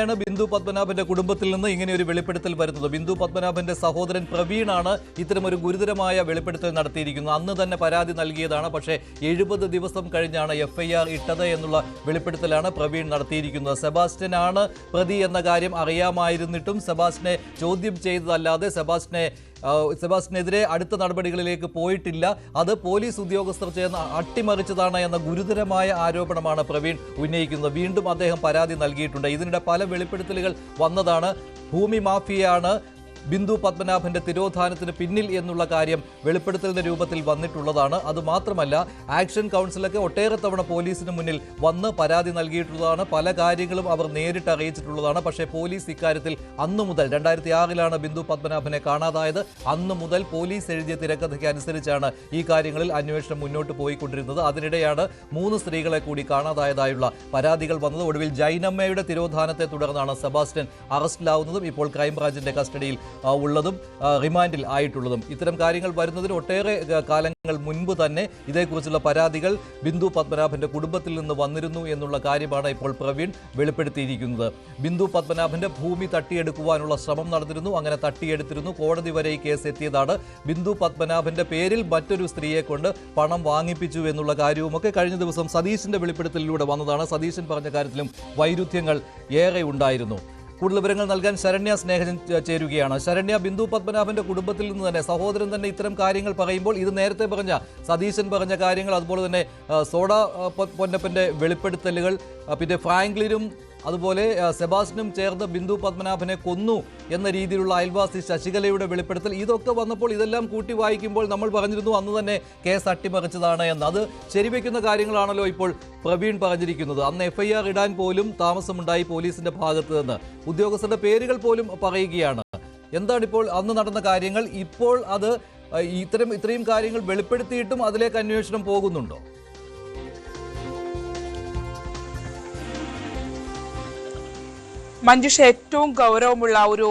ാണ് ബിന്ദു പത്മനാഭന്റെ കുടുംബത്തിൽ നിന്ന് ഇങ്ങനെ ഒരു വെളിപ്പെടുത്തൽ വരുന്നത്. ബിന്ദു പത്മനാഭന്റെ സഹോദരൻ പ്രവീണാണ് ഇത്തരമൊരു ഗുരുതരമായ വെളിപ്പെടുത്തൽ നടത്തിയിരിക്കുന്നത്. അന്ന് തന്നെ പരാതി നൽകിയതാണ്. പക്ഷേ 70 ദിവസം കഴിഞ്ഞാണ് FIR ഇട്ടത് എന്നുള്ള വെളിപ്പെടുത്തലാണ് പ്രവീൺ നടത്തിയിരിക്കുന്നത്. സെബാസ്റ്റ്യനാണ് പ്രതി എന്ന കാര്യം അറിയാമായിരുന്നിട്ടും സെബാസ്റ്റ്യനെ ചോദ്യം ചെയ്തതല്ലാതെ സെബാസ്റ്റ്യനെതിരെ അടുത്ത നടപടികളിലേക്ക് പോയിട്ടില്ല. അത് പോലീസ് ഉദ്യോഗസ്ഥർ ചേർന്ന് അട്ടിമറിച്ചതാണ് എന്ന ഗുരുതരമായ ആരോപണമാണ് പ്രവീൺ ഉന്നയിക്കുന്നത്. വീണ്ടും അദ്ദേഹം പരാതി നൽകിയിട്ടുണ്ട്. ഇതിനിടെ പല വെളിപ്പെടുത്തലുകൾ വന്നതാണ്. ഭൂമി മാഫിയയാണ് ബിന്ദു പത്മനാഭന്റെ തിരോധാനത്തിന് പിന്നിൽ എന്നുള്ള കാര്യം വെളിപ്പെടുത്തലിന്റെ രൂപത്തിൽ വന്നിട്ടുള്ളതാണ്. അതുമാത്രമല്ല, ആക്ഷൻ കൗൺസിലൊക്കെ ഒട്ടേറെ തവണ പോലീസിന് മുന്നിൽ വന്ന് പരാതി നൽകിയിട്ടുള്ളതാണ്. പല കാര്യങ്ങളും അവർ നേരിട്ട് അറിയിച്ചിട്ടുള്ളതാണ്. പക്ഷേ പോലീസ് ഇക്കാര്യത്തിൽ അന്നു മുതൽ 2006 ബിന്ദു പത്മനാഭനെ കാണാതായത്. അന്നു മുതൽ പോലീസ് എഴുതിയ തിരക്കഥയ്ക്ക് അനുസരിച്ചാണ് ഈ കാര്യങ്ങളിൽ അന്വേഷണം മുന്നോട്ട് പോയിക്കൊണ്ടിരുന്നത്. അതിനിടെയാണ് 3 സ്ത്രീകളെ കൂടി കാണാതായതായുള്ള പരാതികൾ വന്നത്. ഒടുവിൽ ജൈനമ്മയുടെ തിരോധാനത്തെ തുടർന്നാണ് സെബാസ്റ്റ്യൻ അറസ്റ്റിലാവുന്നതും ഇപ്പോൾ ക്രൈംബ്രാഞ്ചിന്റെ കസ്റ്റഡിയിൽ ഉള്ളതും റിമാൻഡിൽ ആയിട്ടുള്ളതും. ഇത്തരം കാര്യങ്ങൾ വരുന്നതിന് ഒട്ടേറെ കാലങ്ങൾ മുൻപ് തന്നെ ഇതേക്കുറിച്ചുള്ള പരാതികൾ ബിന്ദു പത്മനാഭന്റെ കുടുംബത്തിൽ നിന്ന് വന്നിരുന്നു എന്നുള്ള കാര്യമാണ് ഇപ്പോൾ പ്രവീൺ വെളിപ്പെടുത്തിയിരിക്കുന്നത്. ബിന്ദു പത്മനാഭന്റെ ഭൂമി തട്ടിയെടുക്കുവാനുള്ള ശ്രമം നടന്നിരുന്നു. അങ്ങനെ തട്ടിയെടുത്തിരുന്നു. കോടതി വരെ ഈ കേസ് എത്തിയതാണ്. ബിന്ദു പത്മനാഭന്റെ പേരിൽ മറ്റൊരു സ്ത്രീയെ കൊണ്ട് പണം വാങ്ങിപ്പിച്ചു എന്നുള്ള കാര്യവുമൊക്കെ കഴിഞ്ഞ ദിവസം സതീശന്റെ വെളിപ്പെടുത്തലിലൂടെ വന്നതാണ്. സതീശൻ പറഞ്ഞ കാര്യത്തിലും വൈരുദ്ധ്യങ്ങൾ ഏറെ ഉണ്ടായിരുന്നു. കൂടുതൽ വിവരങ്ങൾ നൽകാൻ ശരണ്യ സ്നേഹജൻ ചേരുകയാണ്. ശരണ്യ, ബിന്ദു പത്മനാഭന്റെ കുടുംബത്തിൽ നിന്ന് തന്നെ സഹോദരൻ തന്നെ ഇത്തരം കാര്യങ്ങൾ പറയുമ്പോൾ ഇത് നേരത്തെ പറഞ്ഞ സതീശൻ പറഞ്ഞ കാര്യങ്ങൾ, അതുപോലെ തന്നെ സോഡ പൊന്നപ്പന്റെ വെളിപ്പെടുത്തലുകൾ, പിന്നെ ഫ്രാങ്ക്ലിനും അതുപോലെ സെബാസ്റ്റ്യനും ചേർന്ന് ബിന്ദു പത്മനാഭനെ കൊന്നു എന്ന രീതിയിലുള്ള അയൽവാസി ശശികലയുടെ വെളിപ്പെടുത്തൽ, ഇതൊക്കെ വന്നപ്പോൾ ഇതെല്ലാം കൂട്ടി വായിക്കുമ്പോൾ നമ്മൾ പറഞ്ഞിരുന്നു അന്ന് തന്നെ കേസ് അട്ടിമറിച്ചതാണ് എന്ന്. അത് ശരിവെക്കുന്ന കാര്യങ്ങളാണല്ലോ ഇപ്പോൾ പ്രവീൺ പറഞ്ഞിരിക്കുന്നത്. അന്ന് FIR ഇടാൻ പോലും താമസമുണ്ടായി പോലീസിന്റെ ഭാഗത്ത് നിന്ന്. ഉദ്യോഗസ്ഥരുടെ പേരുകൾ പോലും പറയുകയാണ്. എന്താണിപ്പോൾ അന്ന് നടന്ന കാര്യങ്ങൾ? ഇപ്പോൾ അത് ഇത്രയും കാര്യങ്ങൾ വെളിപ്പെടുത്തിയിട്ടും അതിലേക്ക് അന്വേഷണം പോകുന്നുണ്ടോ? മഞ്ജുഷ, ഏറ്റവും ഗൗരവമുള്ള ഒരു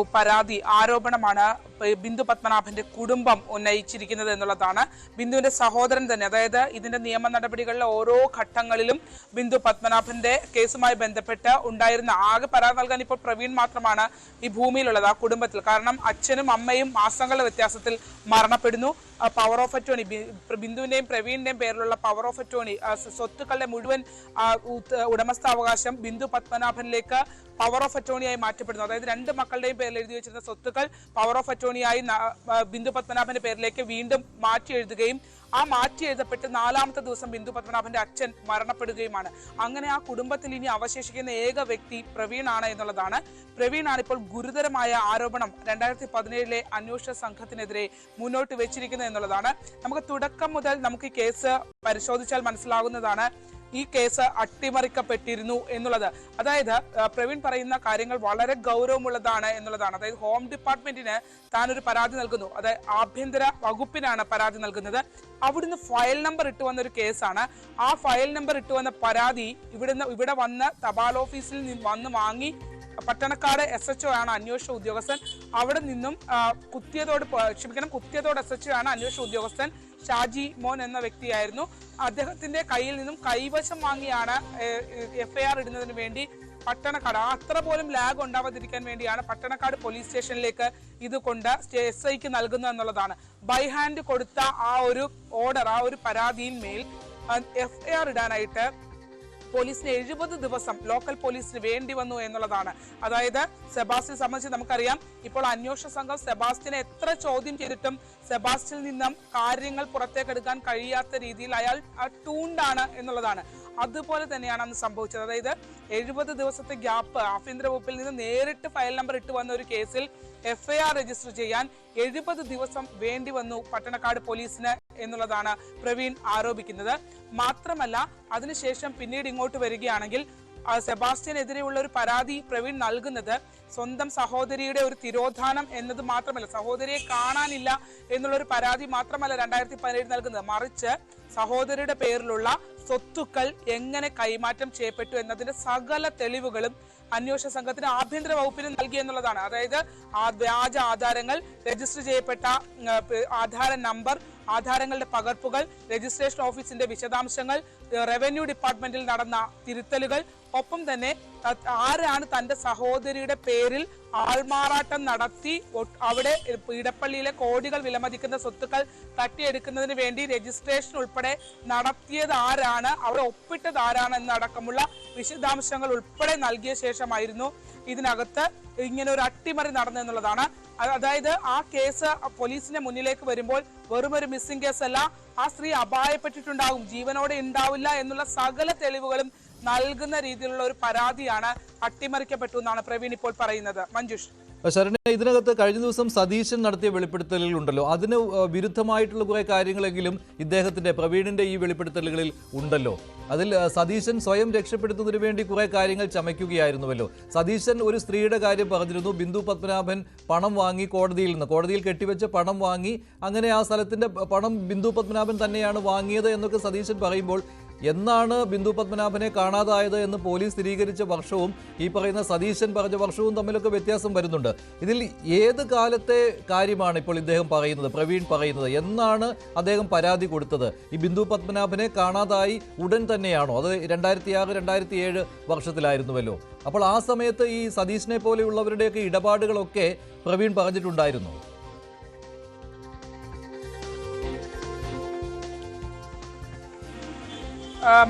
ആരോപണമാണ് ബിന്ദു പത്മനാഭന്റെ കുടുംബം ഉന്നയിച്ചിരിക്കുന്നത് എന്നുള്ളതാണ്. ബിന്ദുവിന്റെ സഹോദരൻ തന്നെ, അതായത് ഇതിന്റെ നിയമ നടപടികളിലെ ഓരോ ഘട്ടങ്ങളിലും ബിന്ദു പത്മനാഭന്റെ കേസുമായി ബന്ധപ്പെട്ട് ഉണ്ടായിരുന്ന ആകെ പരാതി നൽകാൻ ഇപ്പോൾ പ്രവീൺ മാത്രമാണ് ഈ ഭൂമിയിലുള്ളത്, ആ കുടുംബത്തിൽ. കാരണം അച്ഛനും അമ്മയും മാസങ്ങളുടെ വ്യത്യാസത്തിൽ മരണപ്പെടുന്നു. പവർ ഓഫ് അറ്റോണി, ബിന്ദുവിന്റെയും പ്രവീണിന്റെയും പേരിലുള്ള പവർ ഓഫ് അറ്റോണി, സ്വത്തുക്കളുടെ മുഴുവൻ ഉടമസ്ഥാവകാശം ബിന്തു പത്മനാഭനിലേക്ക് പവർ ഓഫ് അറ്റോണിയായി മാറ്റപ്പെടുന്നു. അതായത് 2 മക്കളുടെയും പേരിൽ എഴുതി വെച്ചിരുന്ന സ്വത്തുക്കൾ പവർ ഓഫ് അറ്റോണിയായി ബിന്ദു പത്മനാഭന്റെ പേരിലേക്ക് വീണ്ടും മാറ്റി എഴുതുകയും ആ മാറ്റി എഴുതപ്പെട്ട് 4ാമത്തെ ദിവസം ബിന്ദു പത്മനാഭന്റെ അച്ഛൻ മരണപ്പെടുകയുമാണ്. അങ്ങനെ ആ കുടുംബത്തിൽ ഇനി അവശേഷിക്കുന്ന ഏക വ്യക്തി പ്രവീണാണ് എന്നുള്ളതാണ്. പ്രവീണാണ് ഇപ്പോൾ ഗുരുതരമായ ആരോപണം 2017 അന്വേഷണ സംഘത്തിനെതിരെ മുന്നോട്ട് വെച്ചിരിക്കുന്നത് എന്നുള്ളതാണ്. നമുക്ക് തുടക്കം മുതൽ നമുക്ക് ഈ കേസ് പരിശോധിച്ചാൽ മനസ്സിലാകുന്നതാണ് ഈ കേസ് അട്ടിമറിക്കപ്പെട്ടിരുന്നു എന്നുള്ളത്. അതായത് പ്രവീൺ പറയുന്ന കാര്യങ്ങൾ വളരെ ഗൗരവമുള്ളതാണ് എന്നുള്ളതാണ്. അതായത് ഹോം ഡിപ്പാർട്ട്മെന്റിന് താനൊരു പരാതി നൽകുന്നു, അതായത് ആഭ്യന്തര വകുപ്പിനാണ് പരാതി നൽകുന്നത്. അവിടുന്ന് ഫയൽ നമ്പർ ഇട്ടു വന്ന ഒരു കേസാണ്. ആ ഫയൽ നമ്പർ ഇട്ടു വന്ന പരാതി ഇവിടെ വന്ന് തപാൽ ഓഫീസിൽ വന്ന് വാങ്ങി പട്ടണക്കാട് SHO ആണ് അന്വേഷണ ഉദ്യോഗസ്ഥൻ. അവിടെ നിന്നും കുത്തിയതോട് SHO ആണ് അന്വേഷണ ഉദ്യോഗസ്ഥൻ. ഷാജി മോൻ എന്ന വ്യക്തിയായിരുന്നു. അദ്ദേഹത്തിന്റെ കയ്യിൽ നിന്നും കൈവശം വാങ്ങിയാണ് FIR ഇടുന്നതിന് വേണ്ടി പട്ടണക്കാട്, അത്ര പോലും ലാഗ് ഉണ്ടാവാതിരിക്കാൻ വേണ്ടിയാണ് പട്ടണക്കാട് പോലീസ് സ്റ്റേഷനിലേക്ക് ഇത് കൊണ്ട് SIക്ക് നൽകുന്നത് എന്നുള്ളതാണ്. ബൈ ഹാൻഡ് കൊടുത്ത ആ ഒരു ഓർഡർ, ആ ഒരു പരാതിയിന്മേൽ FIR ഇടാനായിട്ട് പോലീസിന് 70 ദിവസം ലോക്കൽ പോലീസിന് വേണ്ടി വന്നു എന്നുള്ളതാണ്. അതായത് സെബാസ്റ്റ്യനെ സംബന്ധിച്ച് നമുക്കറിയാം, ഇപ്പോൾ അന്വേഷണ സംഘം സെബാസ്റ്റ്യനെ എത്ര ചോദ്യം ചെയ്തിട്ടും സെബാസ്റ്റ്യനിൽ നിന്നും കാര്യങ്ങൾ പുറത്തേക്കെടുക്കാൻ കഴിയാത്ത രീതിയിൽ അയാൾ ടൂണ്ടാണ് എന്നുള്ളതാണ്. അതുപോലെ തന്നെയാണ് അന്ന് സംഭവിച്ചത്. അതായത് 70 ദിവസത്തെ ഗ്യാപ്പ് ആഭ്യന്തര വകുപ്പിൽ നിന്ന് നേരിട്ട് ഫയൽ നമ്പർ ഇട്ട് വന്ന ഒരു കേസിൽ FIR രജിസ്റ്റർ ചെയ്യാൻ 70 ദിവസം വേണ്ടി വന്നു പട്ടണക്കാട് പോലീസിന് എന്നുള്ളതാണ് പ്രവീൺ ആരോപിക്കുന്നത്. മാത്രമല്ല, അതിനുശേഷം പിന്നീട് ഇങ്ങോട്ട് വരികയാണെങ്കിൽ സെബാസ്റ്റ്യനെതിരെയുള്ള ഒരു പരാതി പ്രവീൺ നൽകുന്നത് സ്വന്തം സഹോദരിയുടെ ഒരു തിരോധാനം എന്നത് മാത്രമല്ല, സഹോദരിയെ കാണാനില്ല എന്നുള്ള ഒരു പരാതി മാത്രമല്ല 2017 നൽകുന്നത്, മറിച്ച് സഹോദരിയുടെ പേരിലുള്ള സ്വത്തുക്കൾ എങ്ങനെ കൈമാറ്റം ചെയ്യപ്പെട്ടു എന്നതിന്റെ സകല തെളിവുകളും അന്വേഷണ സംഘത്തിന് ആഭ്യന്തര വകുപ്പിന് നൽകി എന്നുള്ളതാണ്. അതായത് വ്യാജ ആധാരങ്ങൾ, രജിസ്റ്റർ ചെയ്യപ്പെട്ട ആധാര നമ്പർ, ആധാരങ്ങളുടെ പകർപ്പുകൾ, രജിസ്ട്രേഷൻ ഓഫീസിന്റെ വിശദാംശങ്ങൾ, റവന്യൂ ഡിപ്പാർട്ട്മെന്റിൽ നടന്ന തിരുത്തലുകൾ, ഒപ്പം തന്നെ ആരാണ് തന്റെ സഹോദരിയുടെ പേരിൽ ആൾമാറാട്ടം നടത്തി അവിടെ ഇടപ്പള്ളിയിലെ കോടികൾ വിലമതിക്കുന്ന സ്വത്തുക്കൾ തട്ടിയെടുക്കുന്നതിന് വേണ്ടി രജിസ്ട്രേഷൻ ഉൾപ്പെടെ നടത്തിയത് ആരാണ്, അവിടെ ഒപ്പിട്ടത് ആരാണ് എന്നടക്കമുള്ള വിശദാംശങ്ങൾ ഉൾപ്പെടെ നൽകിയ ശേഷമായിരുന്നു ഇതിനകത്ത് ഇങ്ങനെ ഒരു അട്ടിമറി നടന്നു എന്നുള്ളതാണ്. അതായത് ആ കേസ് പോലീസിന്റെ മുന്നിലേക്ക് വരുമ്പോൾ വെറും ഒരു മിസ്സിംഗ് കേസല്ല, ആ സ്ത്രീ അപായപ്പെട്ടിട്ടുണ്ടാകും, ജീവനോടെ ഉണ്ടാവില്ല എന്നുള്ള സകല തെളിവുകളും നൽകുന്ന രീതിയിലുള്ള ഒരു പരാതിയാണ് അട്ടിമറിക്കപ്പെട്ടു എന്നാണ് പ്രവീൺ ഇപ്പോൾ പറയുന്നത്. മഞ്ജുഷ്, ശരണ്യ, ഇതിനകത്ത് കഴിഞ്ഞ ദിവസം സതീശൻ നടത്തിയ വെളിപ്പെടുത്തലുകളുണ്ടല്ലോ, അതിന് വിരുദ്ധമായിട്ടുള്ള കുറെ കാര്യങ്ങളെങ്കിലും ഇദ്ദേഹത്തിന്റെ പ്രവീണിന്റെ ഈ വെളിപ്പെടുത്തലുകളിൽ ഉണ്ടല്ലോ. അതിൽ സതീശൻ സ്വയം രക്ഷപ്പെടുത്തുന്നതിന് വേണ്ടി കുറെ കാര്യങ്ങൾ ചമയ്ക്കുകയായിരുന്നുവല്ലോ. സതീശൻ ഒരു സ്ത്രീയുടെ കാര്യം പറഞ്ഞിരുന്നു, ബിന്ദു പത്മനാഭൻ പണം വാങ്ങി കോടതിയിൽ കെട്ടിവെച്ച പണം വാങ്ങി, അങ്ങനെ ആ സ്ഥലത്തിന്റെ പണം ബിന്ദു പത്മനാഭൻ തന്നെയാണ് വാങ്ങിയത് എന്നൊക്കെ സതീശൻ പറയുമ്പോൾ, എന്നാണ് ബിന്ദു പത്മനാഭനെ കാണാതായത് എന്ന് പോലീസ് സ്ഥിരീകരിച്ച വർഷവും ഈ പറയുന്ന സതീശൻ പറഞ്ഞ വർഷവും തമ്മിലൊക്കെ വ്യത്യാസം വരുന്നുണ്ട്. ഇതിൽ ഏത് കാലത്തെ കാര്യമാണ് ഇപ്പോൾ ഇദ്ദേഹം പറയുന്നത്, പ്രവീൺ പറയുന്നത്? എന്നാണ് അദ്ദേഹം പരാതി കൊടുത്തത്? ഈ ബിന്ദു പത്മനാഭനെ കാണാതായി ഉടൻ തന്നെയാണോ? അത് 2006-2007 വർഷത്തിലായിരുന്നുവല്ലോ. അപ്പോൾ ആ സമയത്ത് ഈ സതീശനെ പോലെയുള്ളവരുടെയൊക്കെ ഇടപാടുകളൊക്കെ പ്രവീൺ പറഞ്ഞിട്ടുണ്ടായിരുന്നു.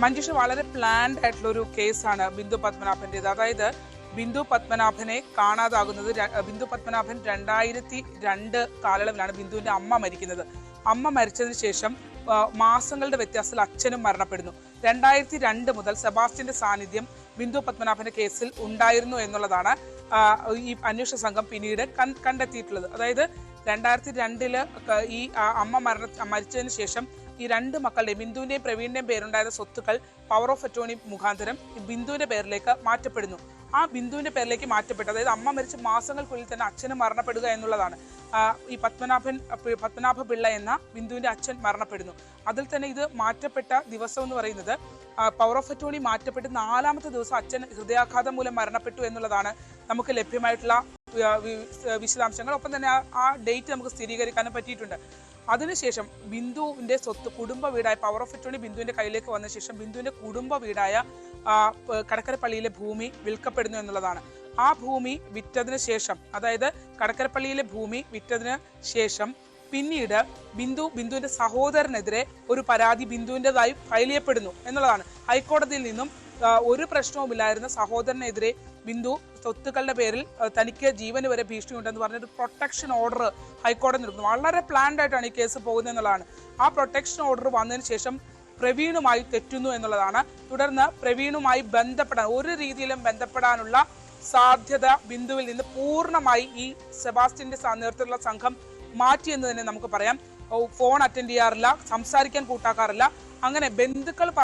മഞ്ജുഷ, വളരെ പ്ലാൻഡ് ആയിട്ടുള്ള ഒരു കേസാണ് ബിന്ദു പത്മനാഭന്റേത്. അതായത് ബിന്ദു പത്മനാഭനെ കാണാതാകുന്നത്, ബിന്ദു പത്മനാഭൻ 2002 കാലയളവിലാണ് ബിന്ദുവിന്റെ അമ്മ മരിക്കുന്നത്. അമ്മ മരിച്ചതിന് ശേഷം മാസങ്ങളുടെ വ്യത്യാസത്തിൽ അച്ഛനും മരണപ്പെടുന്നു. 2002 മുതൽ സെബാസ്റ്റ്യന്റെ സാന്നിധ്യം ബിന്ദു പത്മനാഭന്റെ കേസിൽ ഉണ്ടായിരുന്നു എന്നുള്ളതാണ് ഈ അന്വേഷണ സംഘം പിന്നീട് കണ്ടെത്തിയിട്ടുള്ളത്. അതായത് 2002 ഈ അമ്മ മരിച്ചതിന് ശേഷം ഈ രണ്ട് മക്കളുടെയും, ബിന്ദുവിന്റെയും പ്രവീണിന്റെയും പേരുണ്ടായിരുന്ന സ്വത്തുക്കൾ പവർ ഓഫ് അറ്റോർണി മുഖാന്തരം ബിന്ദുവിന്റെ പേരിലേക്ക് മാറ്റപ്പെടുന്നു. ആ ബിന്ദുവിന്റെ പേരിലേക്ക് മാറ്റപ്പെട്ടു, അതായത് അമ്മ മരിച്ച മാസങ്ങൾക്കുള്ളിൽ തന്നെ അച്ഛന് മരണപ്പെടുക എന്നുള്ളതാണ്. ഈ പത്മനാഭ പിള്ള എന്ന ബിന്ദുവിന്റെ അച്ഛൻ മരണപ്പെടുന്നു. അതിൽ തന്നെ ഇത് മാറ്റപ്പെട്ട ദിവസം എന്ന് പറയുന്നത്, പവർ ഓഫ് അറ്റോർണി മാറ്റപ്പെട്ട് 4ാമത്തെ ദിവസം അച്ഛൻ ഹൃദയാഘാതം മൂലം മരണപ്പെട്ടു എന്നുള്ളതാണ് നമുക്ക് ലഭ്യമായിട്ടുള്ള വിശദാംശങ്ങൾ. ഒപ്പം തന്നെ ആ ഡേറ്റ് നമുക്ക് സ്ഥിരീകരിക്കാനും പറ്റിയിട്ടുണ്ട്. അതിനുശേഷം ബിന്ദുവിന്റെ സ്വത്ത്, കുടുംബ വീടായ പവർ ഓഫ് അറ്റോർണി ബിന്ദുവിന്റെ കയ്യിലേക്ക് വന്ന ശേഷം ബിന്ദുവിന്റെ കുടുംബ വീടായ കടക്കരപ്പള്ളിയിലെ ഭൂമി വിൽക്കപ്പെടുന്നു എന്നുള്ളതാണ്. ആ ഭൂമി വിറ്റതിന് ശേഷം, അതായത് കടക്കരപ്പള്ളിയിലെ ഭൂമി വിറ്റതിന് ശേഷം പിന്നീട് ബിന്ദുവിന്റെ സഹോദരനെതിരെ ഒരു പരാതി ബിന്ദുവിൻ്റെതായി ഫയൽ ചെയ്യപ്പെടുന്നു എന്നുള്ളതാണ്. ഹൈക്കോടതിയിൽ നിന്നും ഒരു പ്രശ്നവുമില്ലായിരുന്ന സഹോദരനെതിരെ ബിന്ദു സ്വത്തുക്കളുടെ പേരിൽ തനിക്ക് ജീവന് വരെ ഭീഷണിയുണ്ടെന്ന് പറഞ്ഞൊരു പ്രൊട്ടക്ഷൻ ഓർഡർ ഹൈക്കോടതി നൽകുന്നു. വളരെ പ്ലാൻഡ് ആയിട്ടാണ് ഈ കേസ് പോകുന്നത് എന്നുള്ളതാണ്. ആ പ്രൊട്ടക്ഷൻ ഓർഡർ വന്നതിന് ശേഷം പ്രവീണുമായി തെറ്റുന്നു എന്നുള്ളതാണ്. തുടർന്ന് പ്രവീണുമായി ഒരു രീതിയിലും ബന്ധപ്പെടാനുള്ള സാധ്യത ബിന്ദുവിൽ നിന്ന് പൂർണ്ണമായി ഈ സെബാസ്റ്റ്യന്റെ നേതൃത്വത്തിലുള്ള സംഘം മാറ്റിയെന്ന് തന്നെ നമുക്ക് പറയാം. ഫോൺ അറ്റൻഡ് ചെയ്യാറില്ല, സംസാരിക്കാൻ കൂട്ടാക്കാറില്ല. അങ്ങനെ ബന്ധുക്കൾ